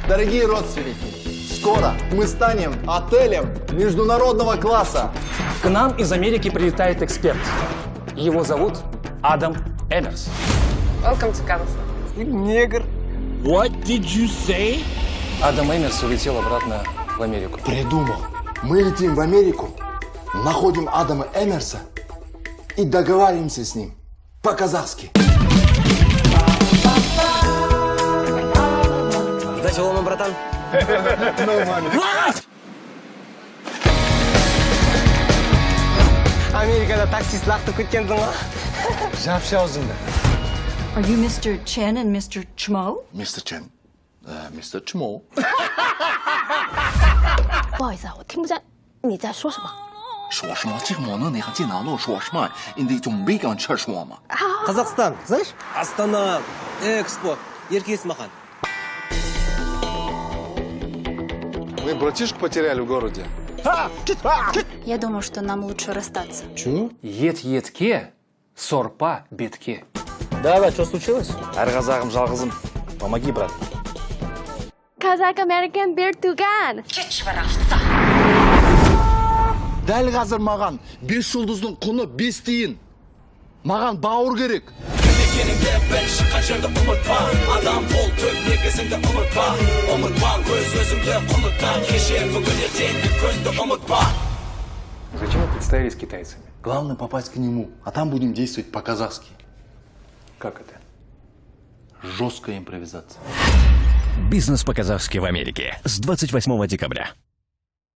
Дорогие родственники, скоро мы станем отелем международного класса. К нам из Америки прилетает эксперт. Его зовут Адам Эмерс. Welcome to Kazakhstan. Негр. What did you say? Адам Эмерс улетел обратно в Америку. Придумал. Мы летим в Америку, находим Адама Эмерса и договариваемся с ним по-казахски. Сдача лома, братан. Америкада таксист лақтып кеткенсің ғой. Жапша аузыңды. Are you Mr. Chen and Mr. Chmo? Мистер Чен, мистер Чмо. 不好意思啊，我听不见你在说什么。说什么？这个我那个电脑说什么？你得准备跟吃说嘛。 Қазақстан, знаешь? Астана, Экспо, Ерке Есмахан. Мы братишку потеряли в городе. Я думаю, что нам лучше расстаться. Чего? Ет-етке, сорпа бетке. Давай, что случилось? Әр қазағым жалғызым. Помоги, брат. Kazakh American beer tugan. Дәл қазір маған 5 жұлдыздың құны 5 тиын. Маған бауыр керек. Зачем вы представились китайцами? Главное попасть к нему, а там будем действовать по-казахски. Как это? Жесткая импровизация. Бизнес по-казахски в Америке с 28 декабря.